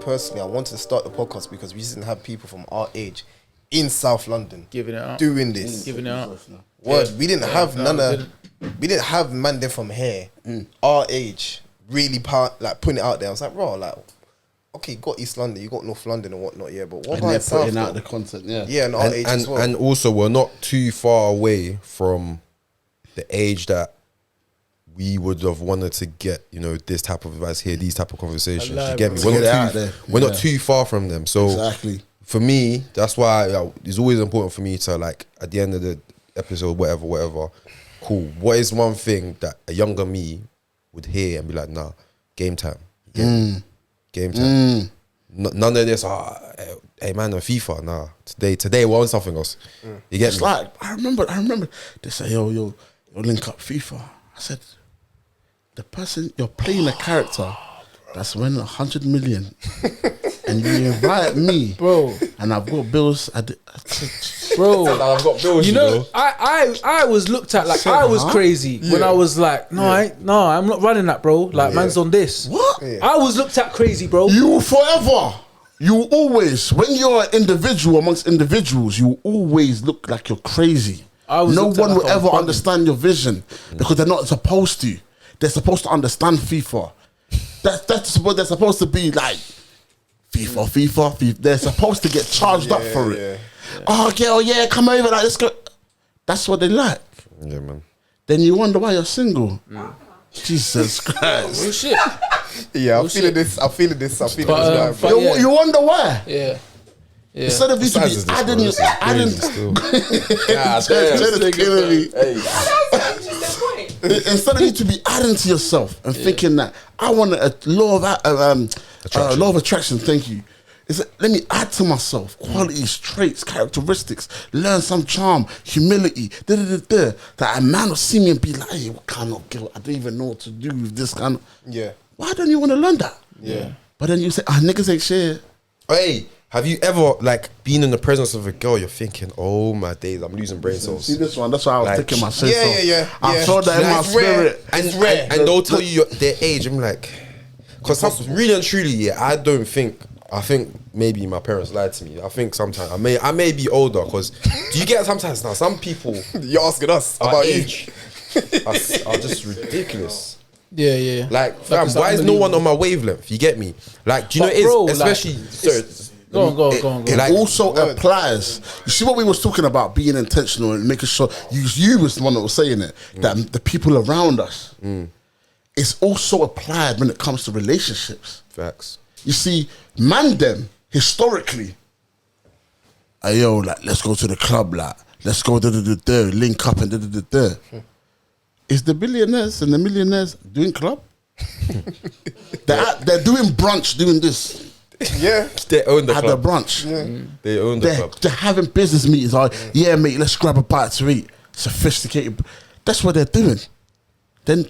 personally, I wanted to start the podcast because we didn't have people from our age in South London giving it up, doing this. giving it up. Word, we didn't have we didn't have man there from here, our age, really like putting it out there. I was like, bro, like, okay, you got East London, you got North London and whatnot, yeah, but what about South? Putting out the content, and our age as well. And also, we're not too far away from the age that we would have wanted to get, you know, this type of advice here, these type of conversations. You get me? We're not too far from them. So exactly. For me, that's why it's always important for me to, like, at the end of the episode, whatever, cool. What is one thing that a younger me would hear and be like, nah, game time. Game time. None of this, hey man, on FIFA, nah. Today we're on something else. You get it's me? Like, I remember they say, yo, link up FIFA. I said, the person, you're playing a character that's winning 100 million and you invite me, bro, and I've got bills. Bro, I've got bills. You know, I was looked at like I was crazy when I was like, no, I'm not running that, bro. Like, man's on this. What? I was looked at crazy, bro. You forever. You always, when you're an individual amongst individuals, you always look like you're crazy. No one will ever understand your vision because they're not supposed to. They're supposed to understand FIFA. That's what they're supposed to be like. FIFA. They're supposed to get charged up for it. Oh, okay, come over, like, let's go. That's what they like. Yeah, man. Then you wonder why you're single. Jesus Christ. Oh shit. Yeah, I'm feeling this. But You wonder why? Yeah. Instead of you to be adding your... Instead of you to be adding to yourself and thinking that I want a law of attraction, thank you. Let me add to myself qualities, traits, characteristics, learn some charm, humility, that a man will see me and be like, hey, what kind of girl? I don't even know what to do with this kind of... Yeah. Why don't you want to learn that? Yeah. But then you say, niggas ain't shit. Hey, have you ever, like, been in the presence of a girl, you're thinking, oh my days, I'm losing brain cells. See this one, that's why I was like, taking my shit Yeah. I felt that in my spirit. And they'll tell you their age. I'm like, because really and truly, I think maybe my parents lied to me. I think sometimes I may be older, because do you get sometimes now some people you're asking us about age are just ridiculous. Yeah. Like, fam, why is no one on my wavelength? You get me? Like, do you know it is? Especially, go on. It like, also applies. You see what we was talking about, being intentional and making sure you was the one that was saying it, that the people around us. It's also applied when it comes to relationships. Facts. You see, man them, historically, like, let's go to the club, like, let's go link up and Is the billionaires and the millionaires doing club? They're doing brunch, doing this. Yeah. They own the At club. the brunch. Yeah. They own the club. They're having business meetings. Yeah, mate, let's grab a bite to eat. Sophisticated. That's what they're doing. Then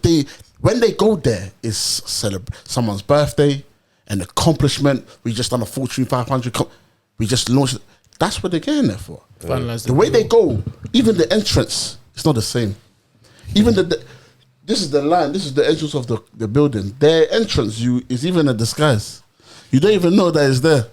when they go there, it's celebrate someone's birthday, an accomplishment. We just done a Fortune 500. We just launched it. That's what they're getting there for. The way they go, even the entrance, it's not the same. Even this is the line, this is the entrance of the building. Their entrance is even a disguise. You don't even know that it's there.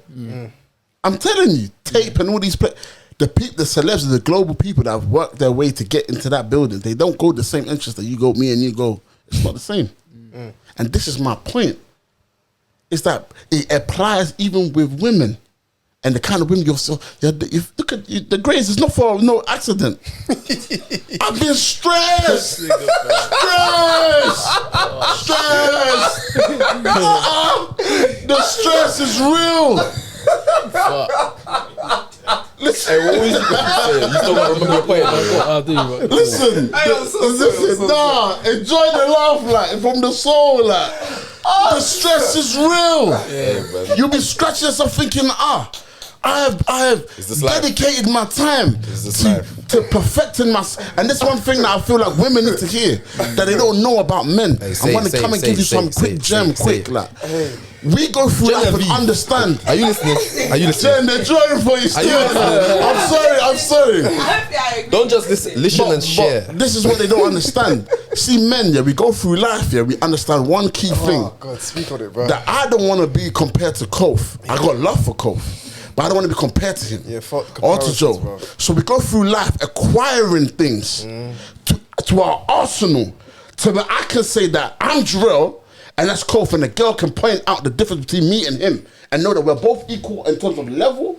I'm telling you, tape and all these the celebs, the global people that have worked their way to get into that building, they don't go the same entrance that you go, me and you go. It's not the same. And this is my point. Is that it applies even with women. And the kind of women look at the grades, it's not for no accident. I've been stressed. The stress is real. Listen. Hey, what was you going to say? You still got to remember your point. I'll do. Listen, enjoy the laugh, like, from the soul, like. The stress is real. Yeah, You'll be scratching yourself thinking, I have dedicated my time to perfecting myself. And that's one thing that I feel like women need to hear, that they don't know about men. I want to come and give you some quick gem, quick. Like, We go through life and understand. Are you listening? Are you listening? Jen, they're drawing for you still. I'm sorry. Don't just listen and share. This is what they don't understand. See, men, yeah, we go through life, yeah, we understand one key thing. Oh God, speak on it, bro. That I don't want to be compared to Kof. I got love for Kof, but I don't want to be compared to him. Yeah, fuck or to comparisons, Joe. bro. So we go through life acquiring things to our arsenal. So that I can say that I'm Jurrel and that's Kof, and the girl can point out the difference between me and him and know that we're both equal in terms of level,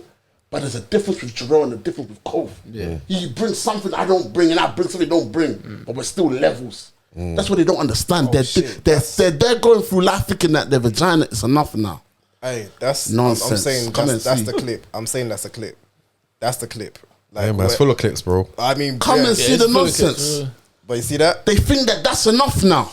but there's a difference with Jurrel and a difference with Kof. Yeah. He brings something I don't bring and I bring something they don't bring, but we're still levels. That's what they don't understand. They're going through life thinking that their vagina is enough now. Hey, that's Nonsense. I'm saying Come that's and see. the clip. I'm saying that's the clip. That's the clip. Like, Yeah, man, it's full of clips, bro. I mean, Come and see it's the full of nonsense. clips. But you see that? They think that that's enough now.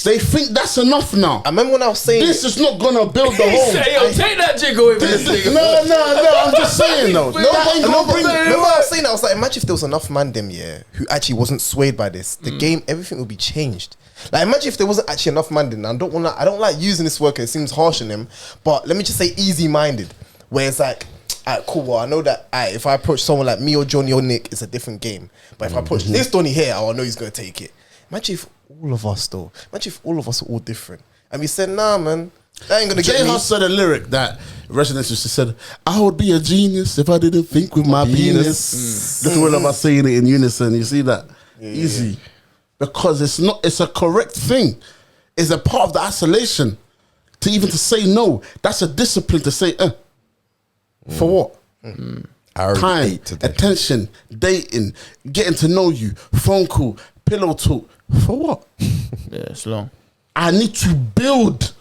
They think that's enough now. I remember when I was saying This is not gonna build the He home. said, yo, take that jig away from this nigga. No, I'm just saying though. Remember I was saying that? I was like, imagine if there was enough man them, yeah, who actually wasn't swayed by this. The game, everything would be changed. Like, imagine if there wasn't actually enough man them. I don't like using this word 'cause it seems harsh on them, but let me just say easy-minded, where it's like, alright, cool, well, I know that if I approach someone like me or Johnny or Nick, it's a different game. But if I approach this Donny here, I know he's gonna take it. Imagine if all of us though, imagine if all of us are all different. And we said, nah, man, that ain't gonna get J me. Hus said a lyric that Residence used to said, I would be a genius if I didn't think with my penis. Look at all of us saying it in unison. You see that? Easy. Because it's a correct thing. It's a part of the isolation. To say no, that's a discipline to say, for what? I already Time, ate today. attention, dating, getting to know you, phone call, pillow talk. For what? Yeah, it's long. I need to build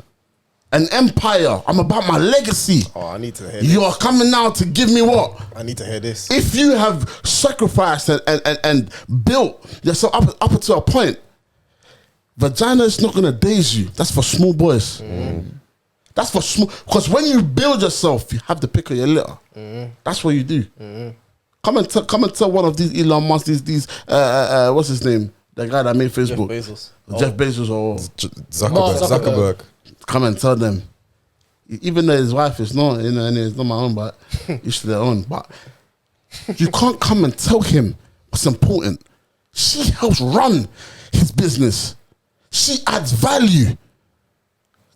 an empire. I'm about my legacy. Oh, I need to hear this. You are coming now to give me what? I need to hear this. If you have sacrificed and built yourself up until a point, vagina is not gonna daze you. That's for small boys. That's for small. Because when you build yourself, you have the pick of your litter. That's what you do. Come and tell one of these Elon Musk, these what's his name? The guy that made Facebook. Jeff Bezos or Zuckerberg. come and tell them. Even though his wife is not, and it's not my own, but each to their own. But you can't come and tell him what's important. She helps run his business. She adds value.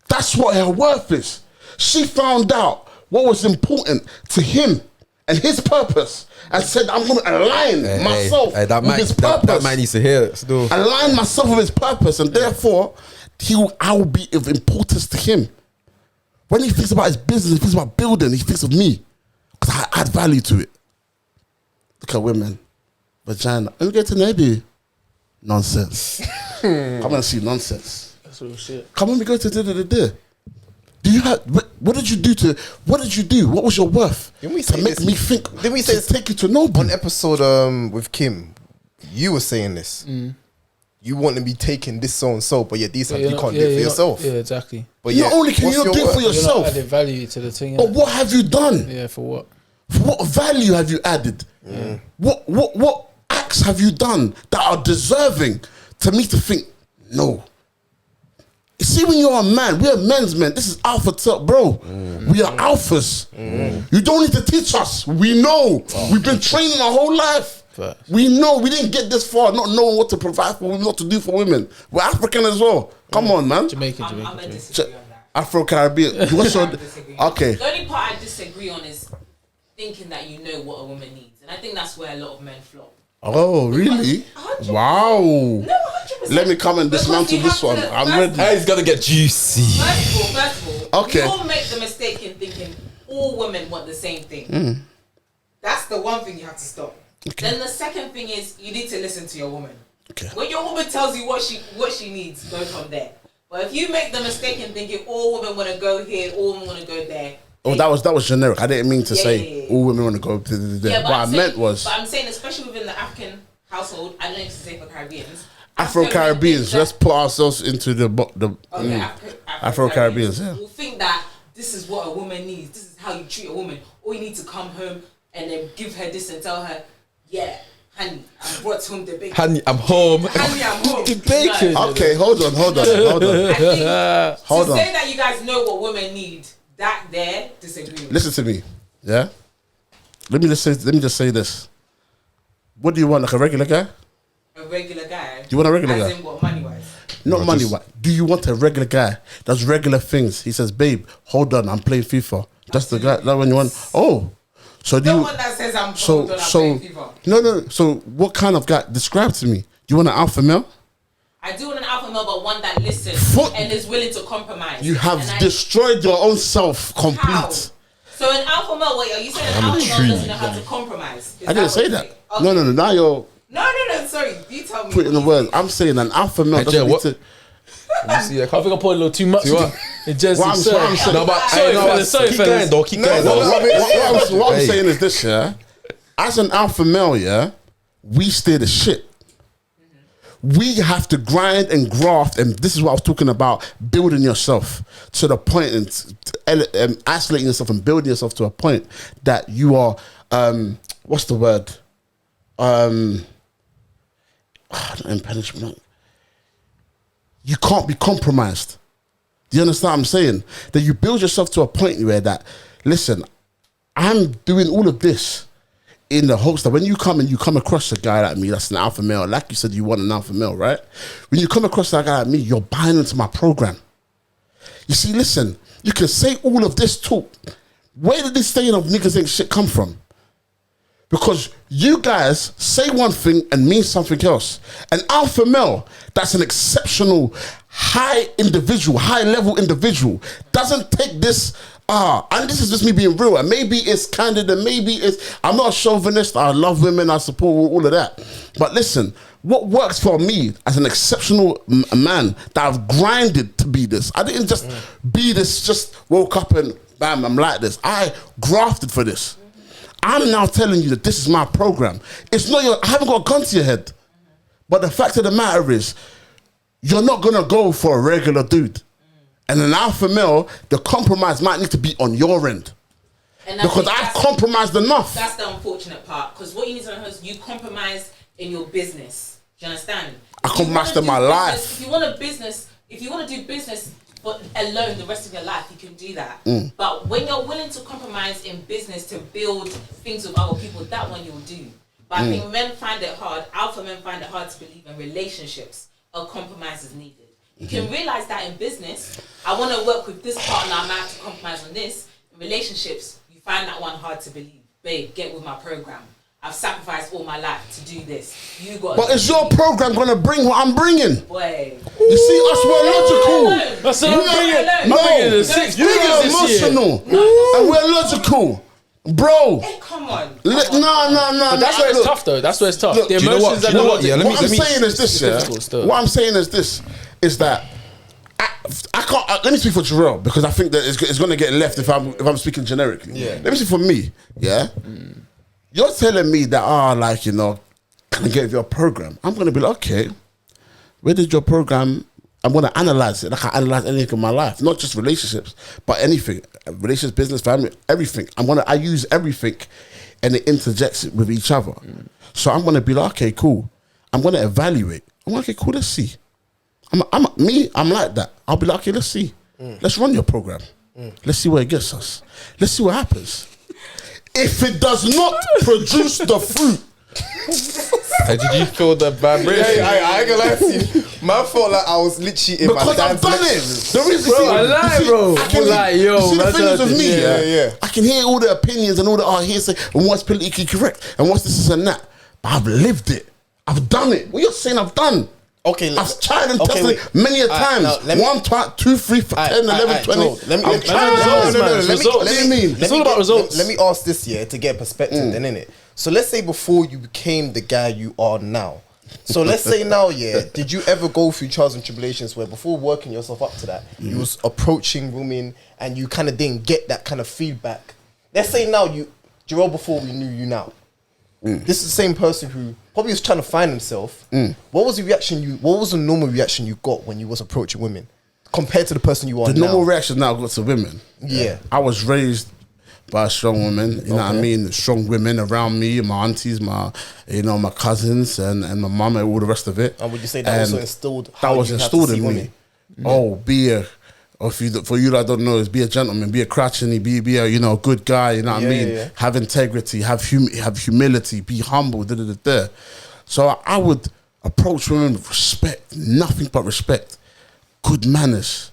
That's what her worth is. She found out what was important to him and his purpose and said, I'm going to align myself with his purpose. That man needs to hear it still. Align myself with his purpose, and therefore, I will be of importance to him. When he thinks about his business, he thinks about building, he thinks of me because I add value to it. Look at women. Vagina. Let me get to Nebi. Nonsense. Come and see nonsense. That's real shit. Come on, we go to Do you have what did you do? What was your worth Didn't we to say make this? me think? Didn't we say to this take you to nobody? on episode with Kim? You were saying this. You want to be taking this so and so, but yet these times you can't do it for yourself. Yeah, exactly. But Not only can what's you not your do it for worth? You're not yourself, adding value to the thing. but innit? what have you done? Yeah, for what? What value have you added? What acts have you done that are deserving to me to think, no. You see, when you're a man, we're men's men. This is alpha talk, bro. We are alphas. You don't need to teach us. We know. We've been training our whole life. Facts. We know. We didn't get this far not knowing what to provide for women, what to do for women. We're African as well. Come on, man. Jamaican. I'm gonna disagree on that. Afro-Caribbean. What's your... I disagree. Okay. The only part I disagree on is thinking that you know what a woman needs, and I think that's where a lot of men flop. Oh, really? 100%. Wow. No, 100%. Let me come and Because dismantle you this have one. to- I'm first- ready. It's gonna get juicy. First of all, Okay. we all make the mistake in thinking all women want the same thing. That's the one thing you have to stop. Okay. Then the second thing is you need to listen to your woman. Okay. When your woman tells you what she needs, go from there. But if you make the mistake in thinking all women want to go here, all women want to go there. Oh, that was generic. I didn't mean to Yeah, say yeah, yeah. all women want to go to the Yeah, What I I'm meant saying- was But I'm saying, especially within the African household, I don't know if to say for Caribbeans. Afro-Caribbeans. Let's put ourselves into the Okay, Afro-Caribbeans, yeah. will think that this is what a woman needs. This is how you treat a woman. Or you need to come home and then give her this and tell her, yeah, Honey, I brought home the bacon. Honey, I'm home. Honey, I'm home. The bacon. No. Okay, hold on. I think Hold to on. say that you guys know what women need, that there, disagree. Listen to me, yeah. Let me just say this. What do you want, like a regular guy? A regular guy. Do you want a regular as guy? in what, money-wise? Not money wise. Do you want a regular guy? Does regular things. He says, "Babe, hold on, I'm playing FIFA." That's the guy. That when you want. Oh, so do No you? one that says I'm So playing FIFA. no. So what kind of guy? Describe to me. Do you want an alpha male? I do want an alpha male, but one that listens and is willing to compromise. You have And destroyed your own self complete. How? So an alpha male, wait, are you saying an alpha male doesn't know how to compromise? Is I didn't what say you're that. saying? Okay. No. Now you're No, sorry. You tell me. putting the words. I'm saying an alpha male Hey, doesn't Jay, need what- to. I think I put a little too much. See what? In Jesse, What I'm saying- No, but Sorry, no, fellas, sorry, keep fellas. going though. Keep going no, though. no, What I'm Hey. saying is this, yeah. As an alpha male, yeah, we steer the shit. We have to grind and graft, and this is what I was talking about: building yourself to the point and isolating yourself and building yourself to a point that you are. What's the word? Impenetrable. You can't be compromised. Do you understand what I'm saying? That you build yourself to a point where that, listen, I'm doing all of this in the hopes that when you come and you come across a guy like me, that's an alpha male, like you said, you want an alpha male, right? When you come across that guy like me, you're buying into my program. You see, listen, you can say all of this talk. Where did this saying of niggas ain't shit come from? Because you guys say one thing and mean something else. An alpha male, that's an exceptional, high individual, high level individual, doesn't take this, and this is just me being real, and maybe it's candid, and maybe it's, I'm not a chauvinist, I love women, I support all of that. But listen, what works for me as an exceptional man that I've grinded to be this, I didn't just be this, just woke up and bam, I'm like this. I grafted for this. I'm now telling you that this is my program. It's not I haven't got a gun to your head. But the fact of the matter is, you're not gonna go for a regular dude. And an alpha male, the compromise might need to be on your end. And I Because think I've compromised enough. That's the unfortunate part. Because what you need to know is you compromise in your business. Do you understand? I compromised in my life. If you want to do business but alone the rest of your life, you can do that. But when you're willing to compromise in business to build things with other people, that one you'll do. But I think men find it hard, alpha men find it hard to believe in relationships, a compromise is needed. You can realize that in business, I want to work with this partner, I might have to compromise on this. In relationships, you find that one hard to believe. Babe, get with my program. I've sacrificed all my life to do this. You got. But is your program gonna bring what I'm bringing? Boy. You see, us, we're logical. That's what I'm bringing. I'm No, bringing the 6 you're figures this year. emotional. And we're logical. Bro. Hey, come on. No. But that's where it's Look, tough, though. That's where it's tough. Look, The do you know what? emotions Do and you know the what? Yeah, logic. What I'm saying is this, yeah. difficult still. What I'm saying is this, is that I can't. Let me speak for Jurrel because I think that it's going to get left if I'm speaking generically. Yeah. Let me speak for me. Yeah. You're telling me that like, you know, can I get your program? I'm going to be like, okay, where did your program? I'm going to analyze it like I analyze anything in my life, not just relationships, but anything, relationships, business, family, everything. I use everything, and it interjects it with each other. So I'm going to be like, okay, cool. I'm going to evaluate. I'm like, okay, cool. Let's see. I'm like that. I'll be like, okay, let's see. Let's run your program. Let's see where it gets us. Let's see what happens. If it does not produce the fruit, Hey, did you feel the vibration? Yeah, I ain't gonna lie to you. Man felt like I was literally in my because I've dad's done lecture it. room. The reason, Bro, I lie, bro. I can, Like, yo, you see the man, thing is with me, yeah. I can hear all the opinions and all the hearsay and what's politically correct and what's this and that. But I've lived it. I've done it. What you're saying I've done. Okay, I've tried and okay, tested wait. it many a times. now, let me- 1, 2, 3, 10, 11, 20. I've tried results, it. man. What do you mean? It's all about results. Let me ask this year to get perspective then, innit? So let's say before you became the guy you are now. So let's say now, did you ever go through trials and tribulations where before working yourself up to that, you was approaching women and you kind of didn't get that kind of feedback? Let's say now Jurrel, before we knew you now. This is the same person who probably was trying to find himself. What was the normal reaction you got when you was approaching women compared to the person you are now? The normal reaction now I got to women. Yeah. I was raised by a strong woman. You know what I mean? Strong women around me, my aunties, my cousins, and my mum, and all the rest of it. And would you say that also instilled? That was instilled in me. Oh, for you that don't know, is be a gentleman, be a crotchety, be a good guy. You know what I mean? Yeah. Have integrity, have humility, be humble. So I would approach women with respect, nothing but respect, good manners.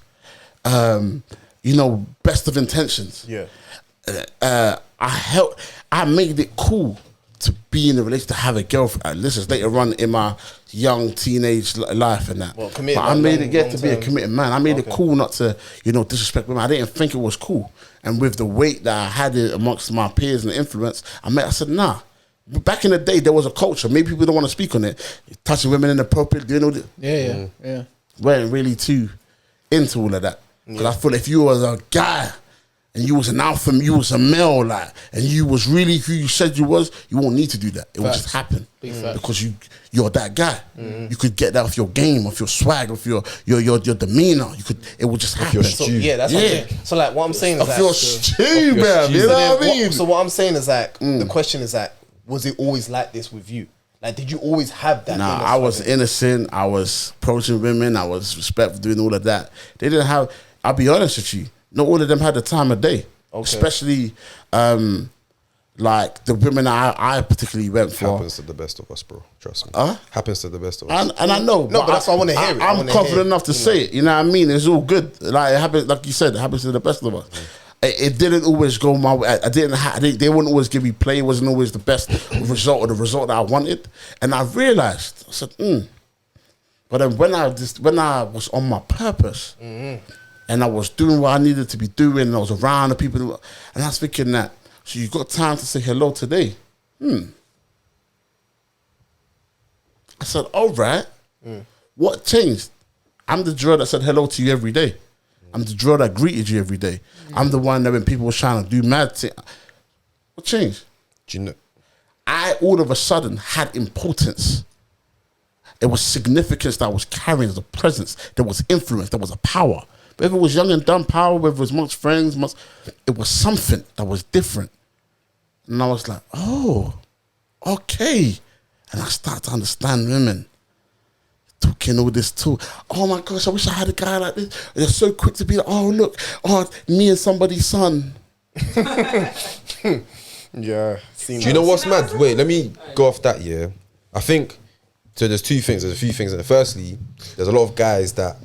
Best of intentions. Yeah. I made it cool to be in a relationship, to have a girlfriend. This is later on in my young teenage life and that. Well, but I made it to be a committed man. I made it cool not to, disrespect women. I didn't think it was cool. And with the weight that I had it amongst my peers and the influence, I said, nah. Back in the day, there was a culture. Maybe people don't want to speak on it. Touching women inappropriate, doing all the... Yeah. Weren't really too into all of that. Because I feel if you was a guy and you was an alpha, you was a male, and you was really who you said you was, you won't need to do that. It will just happen because you're that guy. You could get that off your game, off your swag, off your demeanor. It would just happen. So, that's what I'm saying. So what I'm saying is off your stew, man. You know what I mean? So what I'm saying is the question is was it always like this with you? Did you always have that? Nah, I was innocent. I was approaching women. I was respectful, doing all of that. They didn't have. I'll be honest with you. Not all of them had the time of day. Okay. Especially, the women I particularly went for. Happens to the best of us, bro. Trust me. Happens to the best of us. And I know. No, but that's why I want to hear it. I'm confident enough to say it. You know what I mean? It's all good. It happens, like you said, it happens to the best of us. It didn't always go my way. They wouldn't always give me play. It wasn't always the best result or the result that I wanted. And I realized, I said, But then when I was on my purpose, and I was doing what I needed to be doing, and I was around the people, and I was thinking that, so you got time to say hello today? I said, all right. What changed? I'm the Jurrel that said hello to you every day. I'm the Jurrel that greeted you every day. I'm the one that when people were trying to do mad things. What changed? Do you know? I all of a sudden had importance. There was significance that I was carrying. There was a presence. There was influence. There was a power. Whether it was young and dumb power, whether it was amongst friends, it was something that was different. And I was like, oh, okay. And I started to understand women. Talking all this too. Oh my gosh, I wish I had a guy like this. They're so quick to be like, oh look, me and somebody's son. Yeah. Do you know what's mad? Wait, let me go off that. Yeah, I think so. There's two things. There's a few things. Firstly, there's a lot of guys that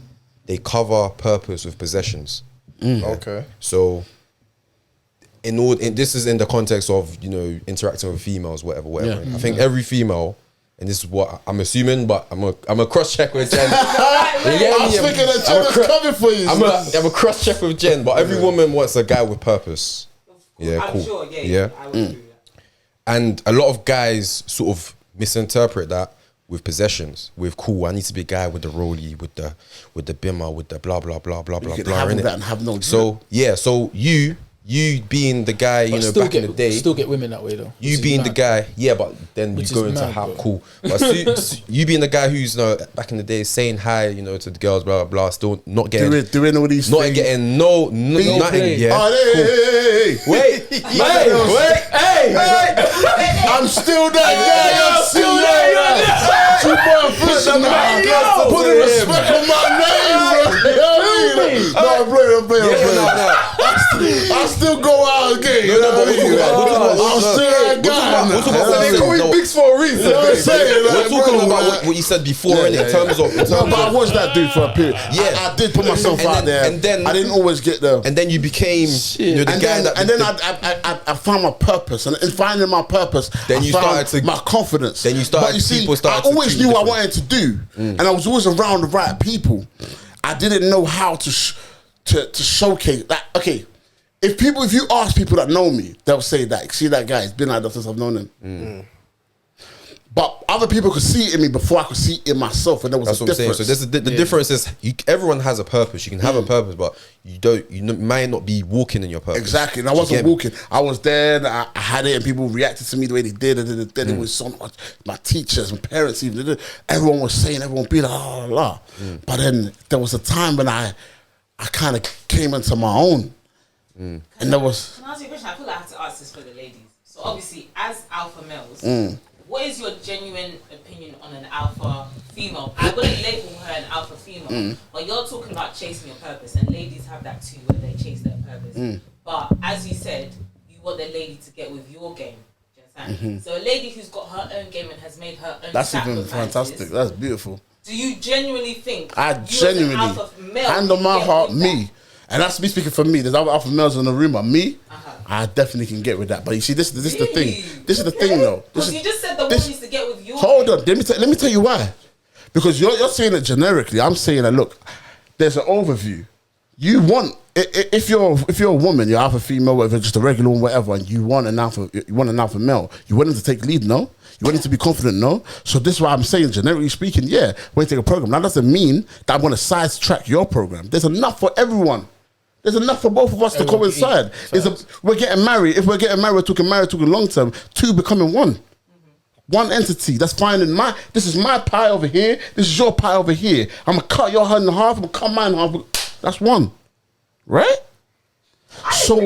they cover purpose with possessions. Yeah? Okay. So, this is in the context of interacting with females, whatever. Yeah. I think every female. And this is what I'm assuming, but I'm a cross check with Jen. I was thinking that Jen was coming for you. I'm a cross check with Jen, but every woman wants a guy with purpose. Yeah, I'm cool. sure, Yeah. I would agree with that. And a lot of guys sort of misinterpret that with possessions, with cool. I need to be a guy with the rollie, with the bimmer, with the blah blah blah blah blah blah. Have that and have no. So you being the guy, back in the day, still get women that way though. You being the guy, but then you go into how cool. But you being the guy who's back in the day saying hi, to the girls, blah blah blah, still not getting doing all these not things. getting nothing. Yeah. Oh, hey. Wait. I'm still that guy. I'm still that guy. Put the respect on my name, bro. No, I'm playing. I still go out again. I'm still that guy. They call me Bigs for a reason. You know what I'm saying? We're talking about what you said before in terms of. No, but I was that dude for a period. Yeah, I did put myself out there, and then I didn't always get the. And then you became the guy that. And then I found my purpose, and in finding my purpose, then you started to my confidence. Then you started. But you see, people started. I always knew what I wanted to do, and I was always around the right people. I didn't know how to showcase that. Okay. If you ask people that know me, they'll say that. See that guy, it's been like that since I've known him. But other people could see it in me before I could see it in myself, and there was a difference. So the difference is everyone has a purpose. You can have a purpose, but you might not be walking in your purpose. Exactly, and I wasn't walking. I was there, and I had it, and people reacted to me the way they did. And then it was so much. My teachers, my parents, even everyone was saying, everyone be like, la la la. But then there was a time when I kind of came into my own. And that was. Can I ask you a question? I feel like I have to ask this for the ladies. So obviously, as alpha males, what is your genuine opinion on an alpha female? I wouldn't label her an alpha female, but you're talking about chasing your purpose, and ladies have that too, where they chase their purpose. But as you said, you want the lady to get with your game. Do you understand? So a lady who's got her own game and has made her own That's even fantastic. That's beautiful. Do you genuinely think? I genuinely, hand on my heart, me. And that's me speaking for me. There's other alpha males in the room, but me, I definitely can get with that. But you see, this is the thing. This is the thing, though. Because you just said the woman needs to get with you. Hold on, let me tell you why. Because you're saying it generically. I'm saying that. Look, there's an overview. You want if you're a woman, you're alpha female, whether just a regular one, whatever, and you want an alpha male. You want him to take lead, no? You want him to be confident, no? So this is why I'm saying, generically speaking, yeah, when you take a program, that doesn't mean that I'm going to sidetrack your program. There's enough for everyone. There's enough for both of us to coincide. We're getting married. If we're getting married, we're talking long term. Two becoming one. One entity. That's fine. This is my pie over here. This is your pie over here. I'm going to cut your hand in half. I'm going to cut mine in half. That's one. Right? So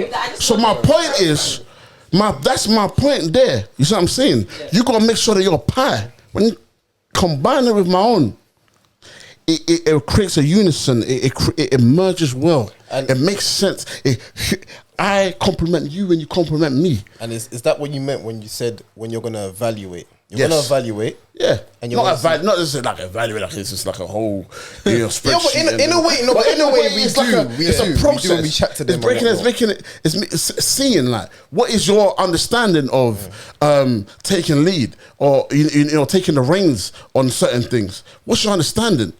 my point is, that's my point there. You see what I'm saying? Yeah. You got to make sure that your pie, when you combine it with my own, it creates a unison. It merges well. And it makes sense. I compliment you and you compliment me. And is that what you meant when you said when you're going to evaluate? You're going to evaluate. Yeah. And you're not just like evaluate, like it's just like a whole spreadsheet. Yeah, but in a way, we do. It's a process. We chat to them. It's seeing like, what is your understanding of taking lead or taking the reins on certain things? What's your understanding?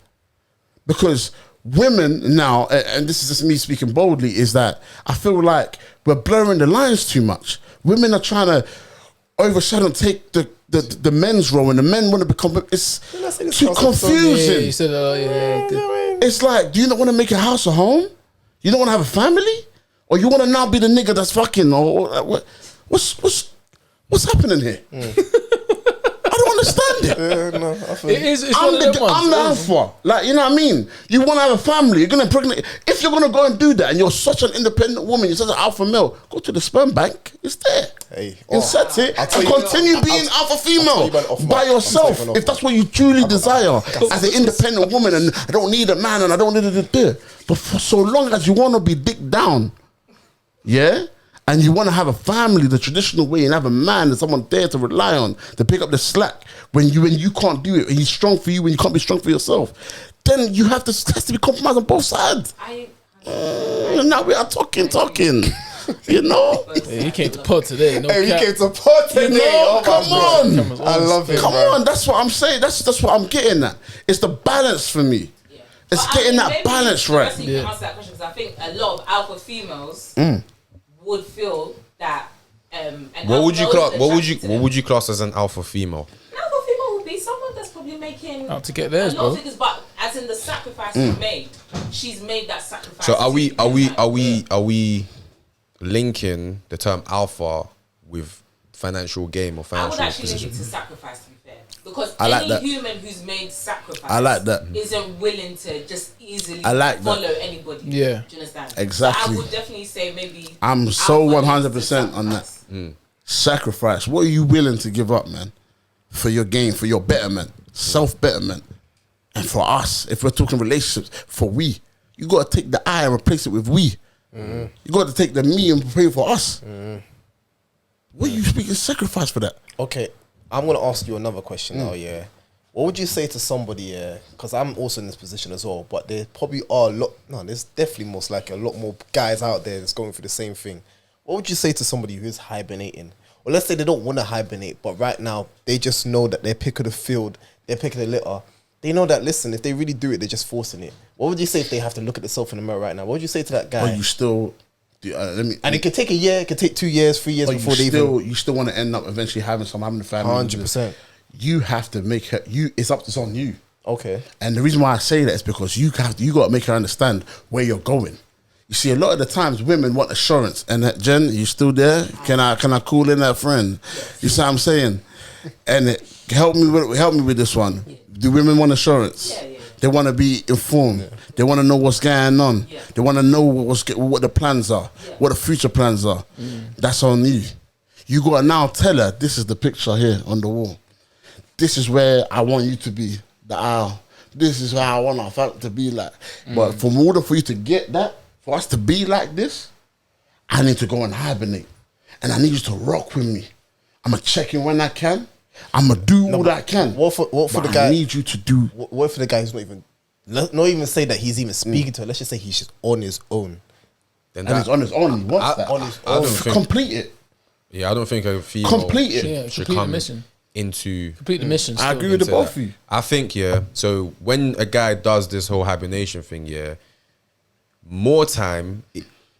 Because women now, and this is just me speaking boldly, is that I feel like we're blurring the lines too much. Women are trying to overshadow and take the men's role, and the men want to become. It's too confusing. You said, it's like, do you not want to make a house a home? You don't want to have a family, or you want to now be the nigga that's fucking, or what? What's happening here? I don't understand it. I'm the alpha. Like, you know what I mean? You want to have a family. You're going to impregnate. If you're going to go and do that and you're such an independent woman, you're such an alpha male, go to the sperm bank. It's there. Insert it and continue being alpha female by yourself. If that's what you truly desire as an independent woman, and I don't need a man and I don't need a but for so long as you want to be dick down, yeah? And you want to have a family the traditional way and have a man and someone there to rely on to pick up the slack when you can't do it and he's strong for you when you can't be strong for yourself, then you have to be compromised on both sides. Now we are talking. You know? Hey, he came to pod today. He came to pod today. You know? Come on. I love it. Come on. That's what I'm saying. That's what I'm getting at. It's the balance for me. Yeah. It's getting that balance right. You can answer that question because I think a lot of alpha females would feel that. What would you class as an alpha female? An alpha female would be someone that's probably making out to get theirs, bro. Figures, but as in the sacrifice she made, she's made that sacrifice. So are we linking the term alpha with financial game or financial position? I would actually link it to sacrifice, to be fair, because any human who's made sacrifice isn't willing to just easily follow anybody. Yeah, do you understand? Exactly. So I would definitely say maybe I'm so 100% on that. Sacrifice. What are you willing to give up, man, for your gain, for your betterment, self-betterment, and for us? If we're talking relationships, for we, you got to take the I and replace it with we. You got to take the me and pray for us. What are you speaking sacrifice for that? Okay, I'm going to ask you another question now, yeah. What would you say to somebody, because I'm also in this position as well, but there probably are there's definitely most likely a lot more guys out there that's going through the same thing. What would you say to somebody who's hibernating? Or let's say they don't want to hibernate, but right now they just know that they're pick of the field, they're pick of the litter. They know that, listen, if they really do it, they're just forcing it. What would you say if they have to look at themselves in the mirror right now? What would you say to that guy? Or you still... and it could take a year, it could take 2 years, 3 years before you still want to end up eventually having a family. 100%. You have to make her... It's on you. Okay. And the reason why I say that is because you got to make her understand where you're going. You see, a lot of the times women want assurance. And Jen, you still there? Can I call in that friend? You see what I'm saying? And help me with this one. Do women want assurance? Yeah. They want to be informed. Yeah. They want to know what's going on. Yeah. They want to know what the plans are, what the future plans are. That's on you. You got to now tell her, this is the picture here on the wall. This is where I want you to be, the aisle. This is how I want our family to be like. But for order for you to get that, for us to be like this, I need to go and hibernate. And I need you to rock with me. I'm going to check in when I can. I'm going to do all that I can. What for the guy? I need you to do. What for the guy who's not even say that he's even speaking to her. Let's just say he's just on his own. Then and he's on his own. He wants that. On his own. Complete it. Yeah, I don't think a female complete it. should complete come the mission. Complete the mission. I agree with the both of you. I think, so when a guy does this whole hibernation thing, more time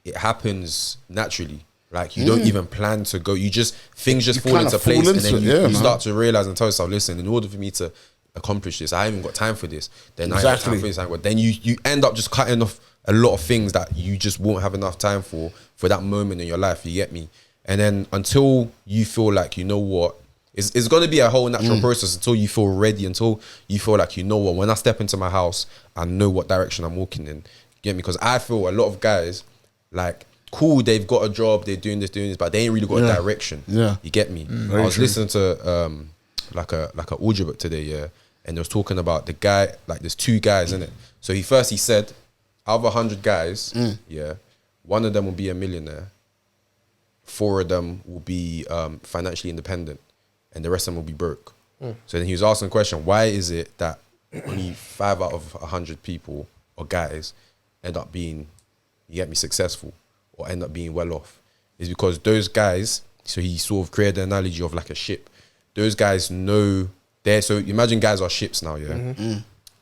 it happens naturally. Like you don't even plan to go. Things just fall into place, and then you start to realize and tell yourself, listen, in order for me to accomplish this, I haven't got time for this. Then I have time for this. But then you end up just cutting off a lot of things that you just won't have enough time for that moment in your life. You get me? And then until you feel like, you know what, it's going to be a whole natural process until you feel ready, until you feel like, you know what, when I step into my house, I know what direction I'm walking in. You get me? Because I feel a lot of guys, like, cool, they've got a job, they're doing this, but they ain't really got a direction. Yeah. You get me? I was listening to like a audiobook today, and they was talking about the guy, like there's two guys in it. So he said, out of 100 guys, one of them will be a millionaire, 4 of them will be financially independent, and the rest of them will be broke. So then he was asking the question, why is it that only 5 out of 100 people or guys end up being, you get me, successful or end up being well off? Is because those guys, so he sort of created the analogy of like a ship. Those guys know so imagine guys are ships now,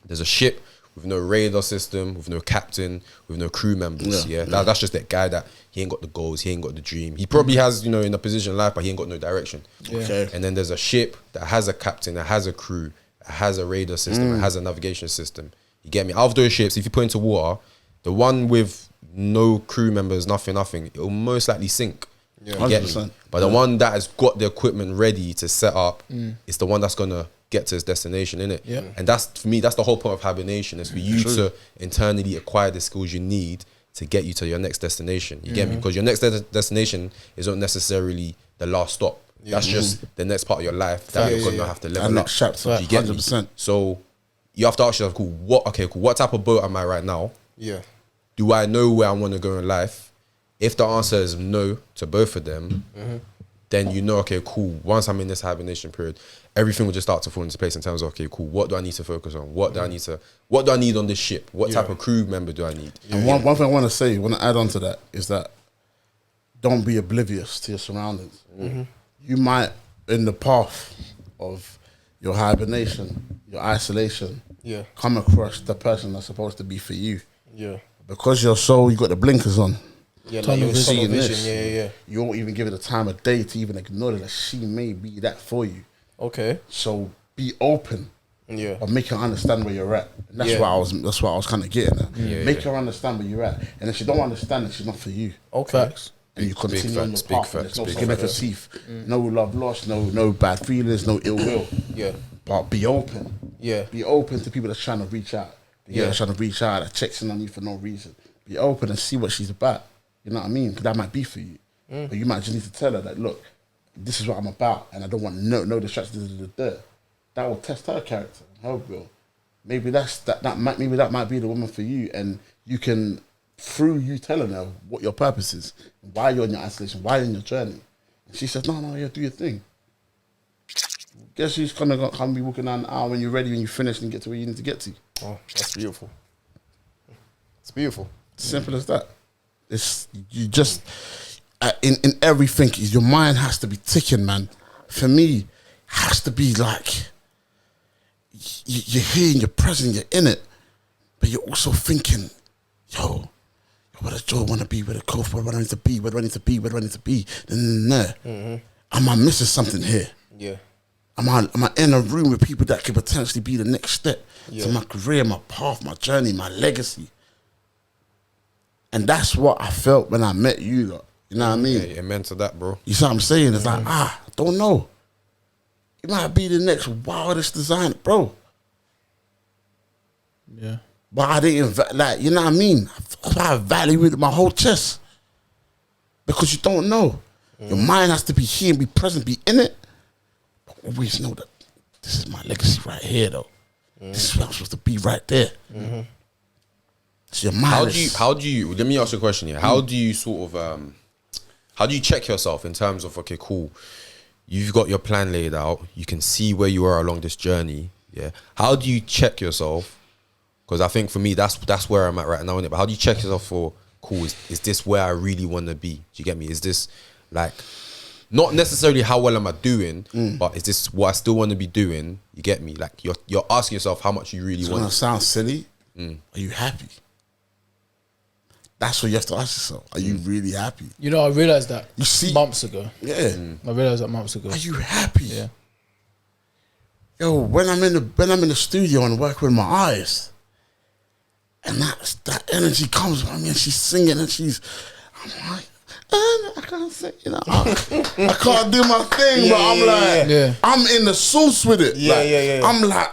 There's a ship with no radar system, with no captain, with no crew members, That's just that guy that he ain't got the goals, he ain't got the dream. He probably has, in a position in life, but he ain't got no direction. Okay. And then there's a ship that has a captain, that has a crew, that has a radar system, that has a navigation system. You get me? Out of those ships, if you put into water, the one with no crew members, nothing, it will most likely sink. You get me? But the one that has got the equipment ready to set up is the one that's gonna get to its destination, innit? Yeah. And that's, for me, that's the whole point of hibernation, is for you to internally acquire the skills you need to get you to your next destination. You get me? Because your next destination is not necessarily the last stop. That's just the next part of your life that you're gonna have to level up. Chapter, you get 100%. Me? So you have to ask yourself, cool, what type of boat am I right now? Yeah. Do I know where I want to go in life? If the answer is no to both of them, then you know, okay, cool. Once I'm in this hibernation period, everything will just start to fall into place in terms of, okay, cool, what do I need to focus on? What do I need on this ship? What type of crew member do I need? And one thing I want to add on to that is that don't be oblivious to your surroundings. You might, in the path of your hibernation, your isolation, come across the person that's supposed to be for you. Yeah. Because you got the blinkers on. Yeah, like you're seeing this. You won't even give it the time of day to even acknowledge that she may be that for you. Okay. So be open. Yeah. But make her understand where you're at. And that's what I was kind of getting at. Make her understand where you're at. And if she don't understand it, she's not for you. Okay. And you continue on your path. There's no skin of her teeth. No love lost, no bad feelings, no ill will. Yeah. But be open. Yeah. Be open to people that's trying to reach out. That's trying to reach out, that checks in on you for no reason. Be open and see what she's about. You know what I mean? Because that might be for you. But you might just need to tell her that, look, this is what I'm about, and I don't want no distractions. That will test her character, her will. Maybe that might be the woman for you, and you can, through you telling her what your purpose is, why you're in your isolation, why you're in your journey. And she says, no, do your thing. Guess she's gonna come be walking down the aisle when you're ready, when you finish and get to where you need to get to. Oh, that's beautiful. It's beautiful. Simple as that. It's you just in everything. Your mind has to be ticking, man. For me, has to be like you're here and you're present, you're in it, but you're also thinking, yo, what does Joe want to be? Where the coach? Where do I need to be? Where do I need to be? Where do I need to be? Am I missing something here? Yeah. Am I in a room with people that could potentially be the next step to my career, my path, my journey, my legacy? And that's what I felt when I met you, lot. You know what I mean? Yeah, amen to that, bro. You see what I'm saying? It's like, I don't know. You might be the next wildest designer, bro. Yeah. But I didn't, like, you know what I mean? I evaluated my whole chest. Because you don't know. Your mind has to be here and be present, be in it. But always know that this is my legacy right here, though. This is where I'm supposed to be right there. So your mind How do you, let me ask you a question here. How do you sort of, how do you check yourself in terms of, okay, cool, you've got your plan laid out, you can see where you are along this journey, yeah? How do you check yourself? Because I think for me, that's where I'm at right now, innit? But how do you check yourself for, cool, is this where I really want to be? Do you get me? Is this, like, not necessarily how well am I doing, but is this what I still want to be doing? You get me? Like, you're asking yourself how much you really It's want. gonna sound silly. Are you happy? That's what you have to ask yourself. Are you really happy? You know, I realized that You see- months ago. Yeah. I realized that months ago. Are you happy? Yeah. Yo, when I'm in the studio and working with my eyes, and that energy comes from me, and she's singing, and I'm like, I can't sing, you know, I can't do my thing, but I'm like, yeah. I'm in the sauce with it. Yeah, like, yeah. I'm like,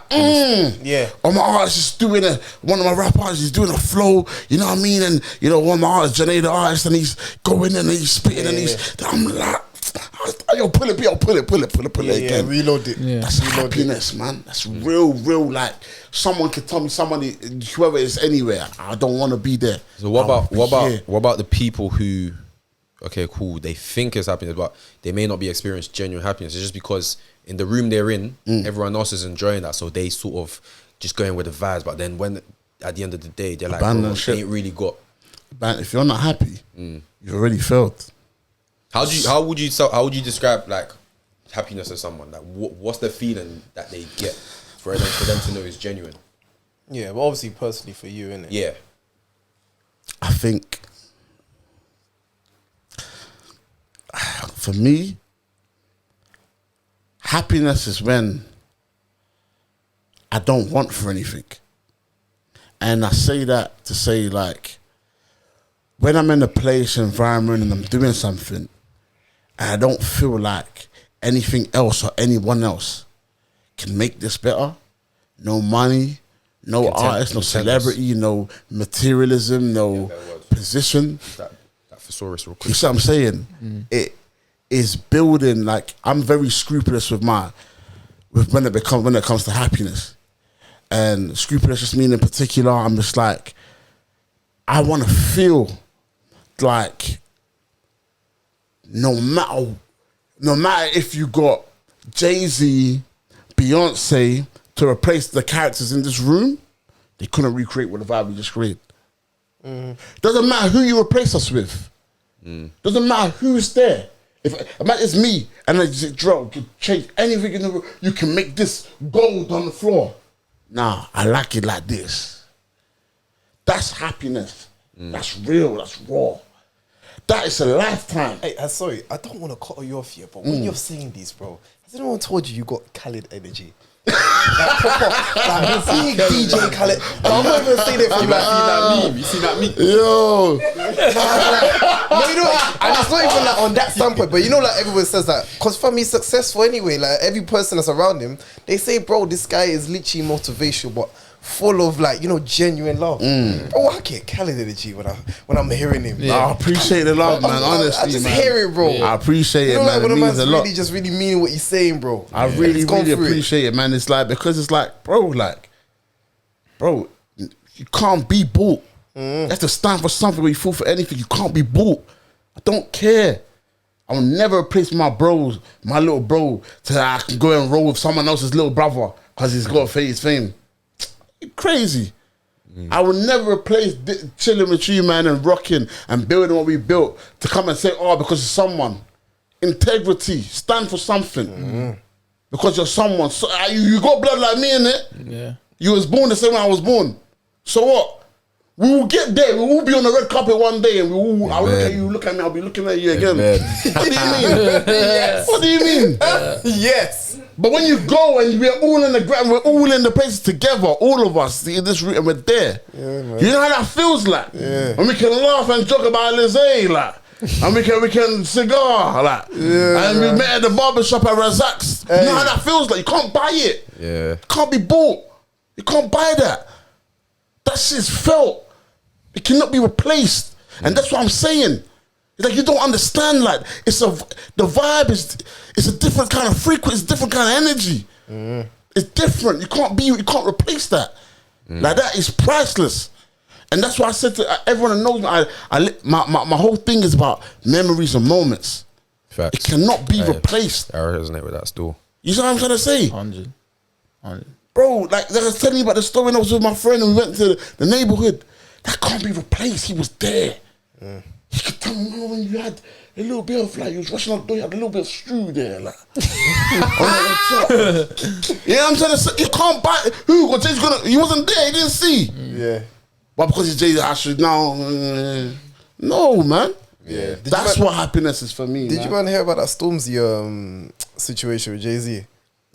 Yeah. Or my artist is doing one of my rap artists is doing a flow, you know what I mean? And you know, one of my artists, Janae the artist, and he's going in and he's spitting and I'm like, yo, pull it again. Reload it. Yeah. That's happiness, man. That's real, like someone can tell me, somebody, whoever it is anywhere, I don't want to be there. So what here. about the people who, okay, cool, they think it's happiness, but they may not be experiencing genuine happiness. It's just because in the room they're in, everyone else is enjoying that, so they sort of just going with the vibes. But then when at the end of the day, they're like, Abandon bro, ship. they ain't really got. Man, if you're not happy, you've already failed. How would you describe like happiness to someone? Like what's the feeling that they get for them to know it's genuine? Yeah, but obviously personally for you, innit? Yeah. I think for me, happiness is when I don't want for anything. And I say that to say, like, when I'm in a place, environment, and I'm doing something, and I don't feel like anything else or anyone else can make this better, no money, no artist, no celebrity, no materialism, no position. That thesaurus real quick. You see what I'm saying? It is building, like, I'm very scrupulous with when it comes to happiness. And scrupulous just mean in particular, I'm just like, I want to feel like no matter if you got Jay-Z, Beyonce to replace the characters in this room, they couldn't recreate what the vibe we just created. Doesn't matter who you replace us with. Doesn't matter who's there. If it's me and I just Jurrel, you can change anything in the room. You can make this gold on the floor. Nah, I like it like this. That's happiness. That's real. That's raw. That is a lifetime. Hey, sorry, I don't want to cut you off here, but when you're saying this, bro, has anyone told you got Khaled energy? Like, proper, like, seeing DJ Khaled. I'm not even saying it from like, You see that meme? Yo, no, you know, and it's not even like on that standpoint, but you know, like everyone says that because for me, successful anyway. Like every person that's around him, they say, bro, this guy is literally motivational, but full of like, you know, genuine love. Bro, I get Khaled energy when I'm hearing him. I appreciate the love, man. Honestly, I just man. hear it, bro. I appreciate You it, know, man. like when It a means man's a lot. really just really meaning what he's saying, bro. I really appreciate it, man. It's like, because it's like, bro, you can't be bought. You have to stand for something where you fall for anything. You can't be bought. I don't care. I will never replace my little bro, so that I can go and roll with someone else's little brother because he's got his fame. You crazy. I will never replace chilling with you, man, and rocking and building what we built to come and say, oh, because of someone. Integrity. Stand for something. Because you're someone. So, you got blood like me, innit? Yeah. You was born the same way I was born. So what? We will get there. We will be on the red carpet one day, and I'll look at you, look at me, I'll be looking at you again. What do you mean? Yes. What do you mean? Yes. But when you go and we're all in the ground, we're all in the places together, all of us in this room, and we're there. Yeah, man. You know how that feels like? Yeah. And we can laugh and joke about Lizzie, like. And we can cigar, like. Yeah, and man. we met at the barbershop at Razak's. Hey. You know how that feels like? You can't buy it. Yeah. It can't be bought. You can't buy that. that shit's felt. It cannot be replaced. And that's what I'm saying. It's like you don't understand. Like the vibe is it's a different kind of frequency. It's a different kind of energy. It's different. You can't replace that. Like that is priceless. And that's why I said to everyone that knows me, my whole thing is about memories and moments. Facts. It cannot be replaced. I resonate with that still. You know what I'm trying to say? 100. Bro, like I was telling you about the story when I was with my friend and we went to the neighborhood. That can't be replaced. He was there. He could tell me when you had a little bit of like, you was rushing out the door, you had a little bit of stew there. Like, yeah, I'm trying to say, you can't buy it. Who? He wasn't there, he didn't see. Yeah. But because he's Jay, I should now. No, man. Yeah. That's what happiness is for me. Did you man hear about that Stormzy situation with Jay-Z?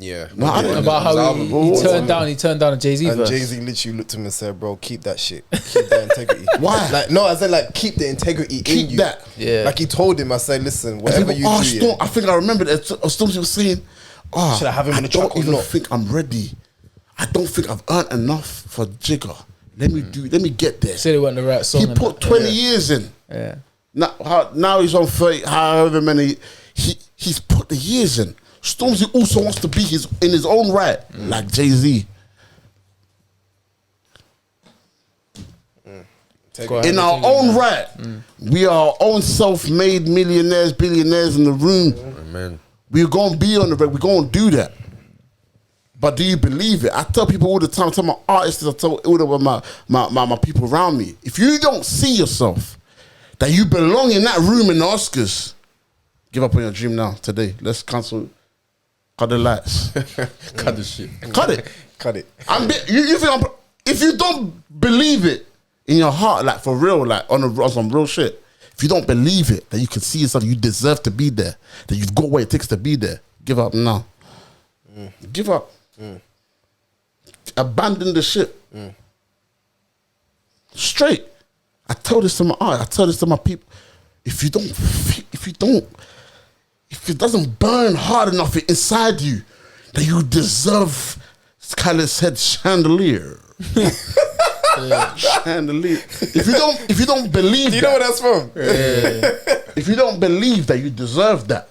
Yeah. No, I didn't. About how he turned down a Jay-Z And verse. Jay-Z literally looked at him and said, bro, keep that shit. Keep that integrity. Why? Like, no, I said, like, keep the integrity in Keep you. that. Yeah. Like, he told him, I said, listen, whatever you do, yeah, I think I remember that Stormzy was saying, should I have him on the track don't or even not? think I'm ready. I don't think I've earned enough for Jigger. Let me get there. Said it wasn't the right song. He and put 20 years in. Yeah. Now he's on 30, however many. He's put the years in. Stormzy also wants to be in his own right, like Jay-Z. In our own right, we are our own self-made millionaires, billionaires in the room. Amen. We're going to be on the record. We're going to do that. But do you believe it? I tell people all the time, I tell my artists, I tell all of my people around me, if you don't see yourself, that you belong in that room in the Oscars, give up on your dream now, today. Let's cancel. Cut the lights. Cut the shit. Cut it. Cut it. If you don't believe it in your heart, like for real, like on some real shit, if you don't believe it, that you can see yourself, you deserve to be there, that you've got what it takes to be there, give up now. Give up. Abandon the ship. Straight. I tell this to my art. I tell this to my people. If it doesn't burn hard enough inside you, that you deserve, Khaled said, chandelier. Chandelier. If you don't believe, Do you know where that's from? if you don't believe that you deserve that,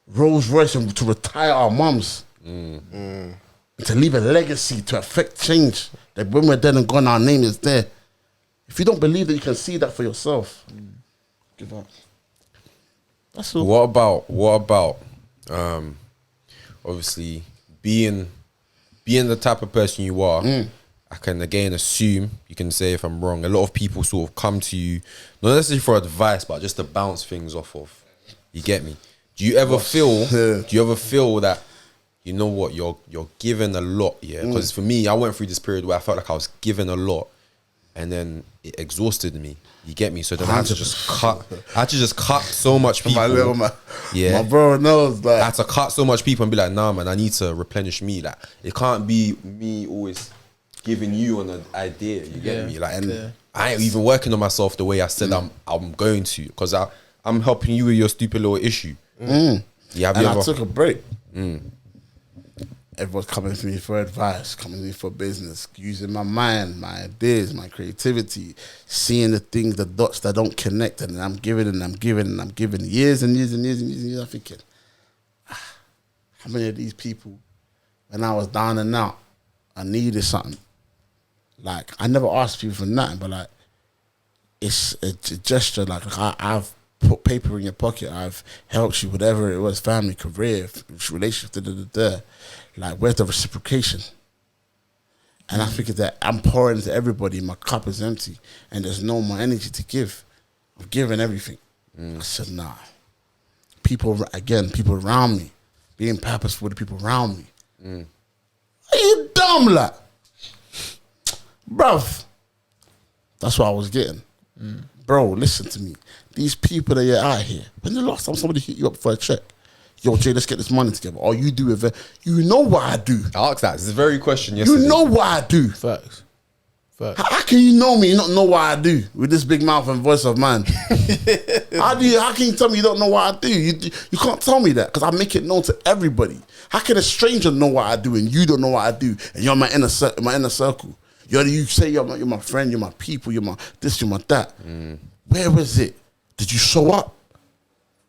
Rolls Royce and to retire our mums, to leave a legacy, to affect change, that when we're dead and gone, our name is there. If you don't believe that you can see that for yourself, give up. That's all. What about obviously being the type of person you are? I can again assume, you can say if I'm wrong, a lot of people sort of come to you, not necessarily for advice, but just to bounce things off of. You get me? Do you ever feel that, you know what, you're given a lot, yeah? Because for me, I went through this period where I felt like I was given a lot, and then it exhausted me. You get me? So then I had to just cut so much people. My bro knows, like, I had to cut so much people and be like, nah, man, I need to replenish me. Like, it can't be me always giving you an idea. You get me? Like, and I ain't even working on myself the way I said I'm going to, because I'm helping you with your stupid little issue. I took a break. Everyone's coming to me for advice, coming to me for business, using my mind, my ideas, my creativity, seeing the things, the dots that don't connect, and I'm giving years and years and years and years and years. I'm thinking, how many of these people, when I was down and out, I needed something. Like, I never asked people for nothing, but like, it's a gesture. Like, I've put paper in your pocket. I've helped you, whatever it was, family, career, relationship, Like, where's the reciprocation? And I figured that I'm pouring into everybody. My cup is empty, and there's no more energy to give. I've given everything. I said, nah. People around me, being purposeful with the people around me. Are you dumb, like? Bruv. That's what I was getting. Bro, listen to me. These people that you're out here, when the last time somebody hit you up for a check? Yo, Jay, let's get this money together. Or you do it. You know what I do. I asked that. It's the very question yesterday. You know what I do. Facts. How can you know me and not know what I do with this big mouth and voice of mine? How can you tell me you don't know what I do? You can't tell me that, because I make it known to everybody. How can a stranger know what I do and you don't know what I do and you're my inner circle? You say you're my friend, you're my people, you're my this, you're my that. Where was it? Did you show up?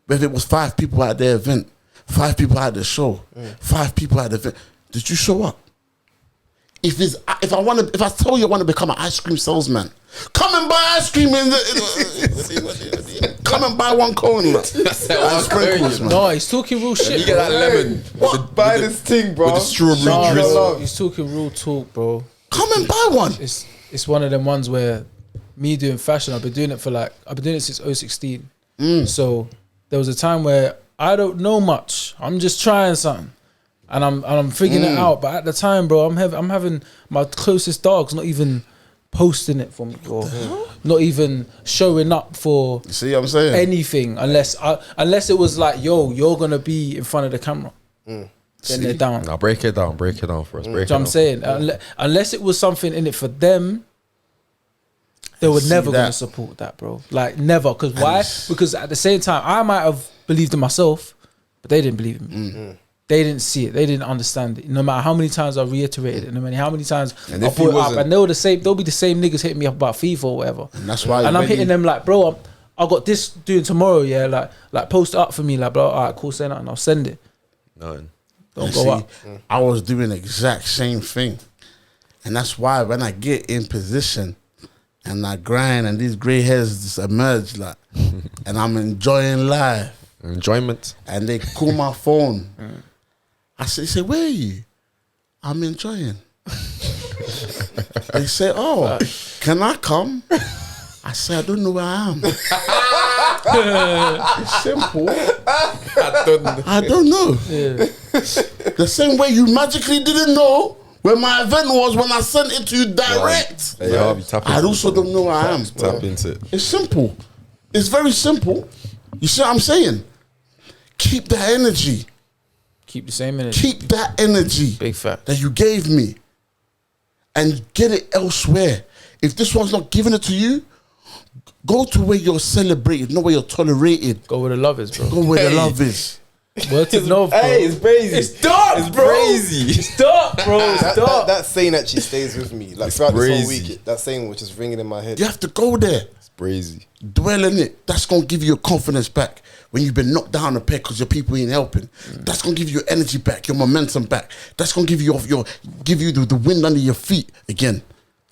Whether it was 5 people at the event, 5 people at the show, 5 people at the event, did you show up? If I tell you I want to become an ice cream salesman, come and buy ice cream come and buy one cone. No, he's talking real shit. You get that lemon. Buy this thing, bro. With the strawberry drizzle. He's talking real talk, bro. Come and buy one. It's one of them ones where me doing fashion, I've been doing it since 2016. So there was a time where I don't know much. I'm just trying something. And I'm figuring it out. But at the time, bro, I'm having my closest dogs not even posting it for me, or not even showing up for You see what I'm saying? anything unless it was like, yo, you're gonna be in front of the camera. Then they're down. Now break it down for us. Break Do you it know what I'm down. saying? Unless it was something in it for them, they were never that. gonna support that, bro. Like never. Because why? Because at the same time, I might have believed in myself, but they didn't believe in me. They didn't see it. They didn't understand it. No matter how many times I reiterated it, no matter how many times And I if put it you up, wasn't- and they'll be the same niggas hitting me up about FIFA or whatever. And that's why. And I'm hitting them like, bro, I got this doing tomorrow, yeah. Like post it up for me, like, bro. All right, cool, say that, and I'll send it. None. Don't go up. I was doing the exact same thing, and that's why when I get in position and I grind and these grey hairs just emerge, like, and I'm enjoying life, Enjoyment. and they call my phone. I say, where are you? I'm enjoying. They say, oh, can I come? I say, I don't know where I am. It's simple. I don't know. The same way you magically didn't know where my event was when I sent it to you direct. Hey, Harvey, tap I into also it, bro. don't know where I am. Tap into it. It's simple. It's very simple. You see what I'm saying? Keep that energy. Keep the same energy. Keep that energy Big fact. that you gave me and get it elsewhere. If this one's not giving it to you, go to where you're celebrated, not where you're tolerated. Go where the love is, bro. Go where the love is. Word to love, bro. Hey, it's crazy. It's dark, It's bro. crazy. It's dark, bro. It's dark. That saying actually stays with me. Like throughout this whole crazy. week, that saying was just ringing in my head. You have to go there. It's brazy. Dwell in it. That's going to give you your confidence back. When you've been knocked down a peg because your people ain't helping, that's going to give you your energy back, your momentum back. That's going to give you the wind under your feet again.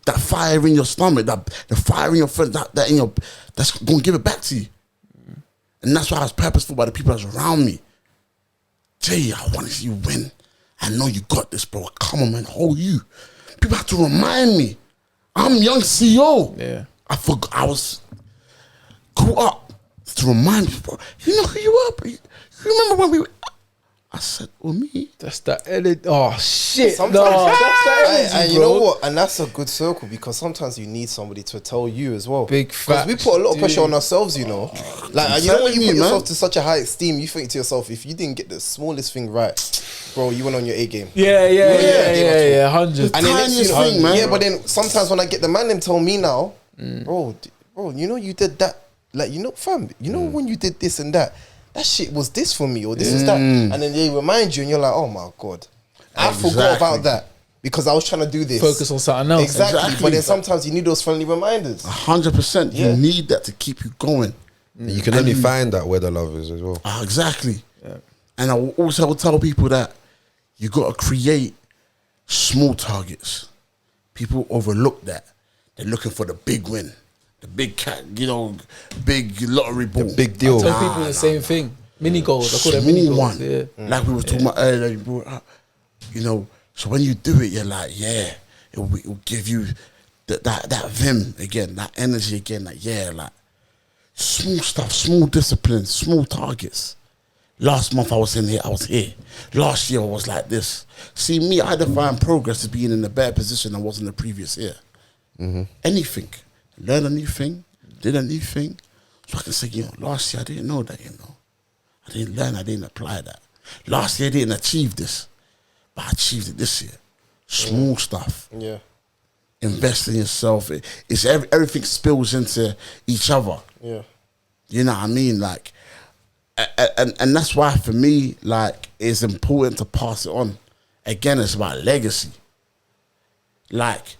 That fire in your stomach, the fire in your front, that's going to give it back to you. And that's why I was purposeful by the people that's around me. Jay, I want to see you win. I know you got this, bro. Come on, man. Hold you. People have to remind me. I'm young CEO. Yeah. I forgot. I was grew up to remind me, bro. You know who you are, bro. You remember when we were... I said, well, me? That's that energy. Oh, shit. Sometimes, No, that's that energy, and you bro. know what? And that's a good circle because sometimes you need somebody to tell you as well. Big Because we facts, put a lot of pressure dude. on ourselves, you know. Like, I'm you know when you telling put you, yourself man. to such a high esteem, you think to yourself, if you didn't get the smallest thing right, bro, you went on your A game. Yeah. 100. And then next Tiniest you know, thing, man. yeah, but then sometimes when I get the man, them tell me now, bro, you know you did that, like, you know, fam, you know when you did this and that shit was this for me or this is that, and then they remind you and you're like, oh my god, I forgot Exactly. about that because I was trying to do this. Focus on something else. Exactly. But then sometimes you need those friendly reminders. 100%. Yeah. You need that to keep you going. And you can only find that where the love is as well. Exactly. And I will also tell people that you got to create small targets. People overlook that. They're looking for the big win, the big cat, big lottery ball. Big deal. Tell people the same thing. Mini goals. I call them mini Small goals. one. Yeah. Like we were talking about earlier, you brought up, so when you do it, you're like, yeah, it'll give you that vim again, that energy again, like small stuff, small disciplines, small targets. Last month I was in here, I was here. Last year I was like this. See me, I define progress as being in a better position than I was in the previous year. Anything, learn a new thing, did a new thing. So I can say, last year I didn't know that, I didn't learn, I didn't apply that. Last year I didn't achieve this, but I achieved it this year. Small stuff. Yeah. Invest in yourself. It's everything spills into each other. Yeah. You know what I mean? Like, and that's why for me, like, it's important to pass it on. Again, it's about legacy. Like,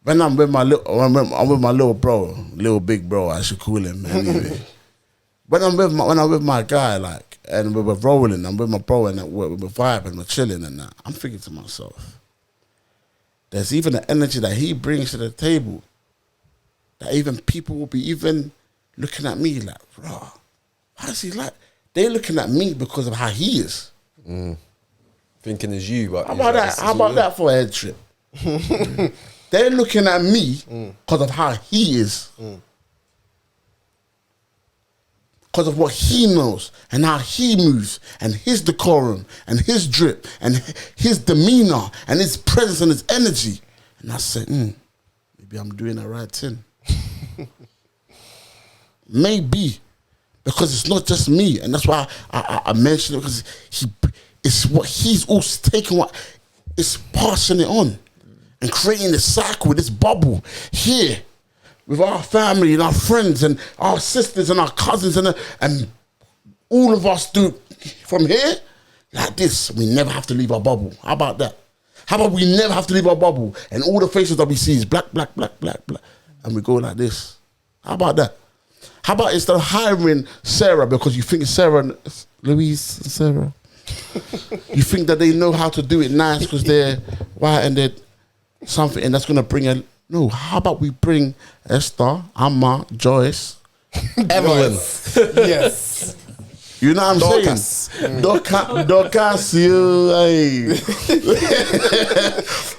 when I'm with my little bro, little big bro, I should call him anyway. when I'm with my guy, like, and we're rolling, I'm with my bro, and we're vibing, we're chilling, and that, I'm thinking to myself, there's even the energy that he brings to the table that even people will be even looking at me like, raw. Why is he like? They're looking at me because of how he is. Thinking it's you, but how about that? How about that for a head trip? They're looking at me because of how he is. Because of what he knows and how he moves and his decorum and his drip and his demeanor and his presence and his energy. And I said, maybe I'm doing the right thing. Maybe. Because it's not just me. And that's why I mentioned it, because it's what he's also taking, what is passing it on and creating this cycle, this bubble here with our family and our friends and our sisters and our cousins and all of us do from here like this. We never have to leave our bubble. How about that? How about we never have to leave our bubble and all the faces that we see is black, black, black, black, black, and we go like this? How about that? How about instead of hiring Sarah because you think Sarah, Louise and Sarah, you think that they know how to do it nice because they're white and they're something and that's going to bring a... No, how about we bring Esther, Amma, Joyce, Evelyn. Yes. You know what I'm saying? Dorcas, you, hey.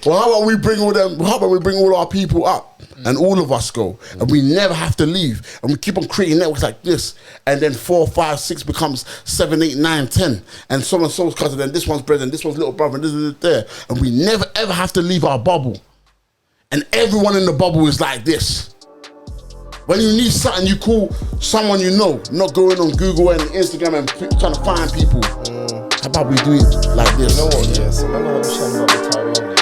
Well, how about we bring all them? How about we bring all our people up and all of us go, and we never have to leave, and we keep on creating networks like this, and then 4, 5, 6 becomes 7, 8, 9, 10, and so and so's cousin, and this one's brother, and this one's little brother, and this is there, and we never ever have to leave our bubble, and everyone in the bubble is like this. When you need something, you call someone you know, not going on Google and Instagram and trying to find people. How about we do it like this? You know what? Yes. Remember what we were saying about the Tyrone?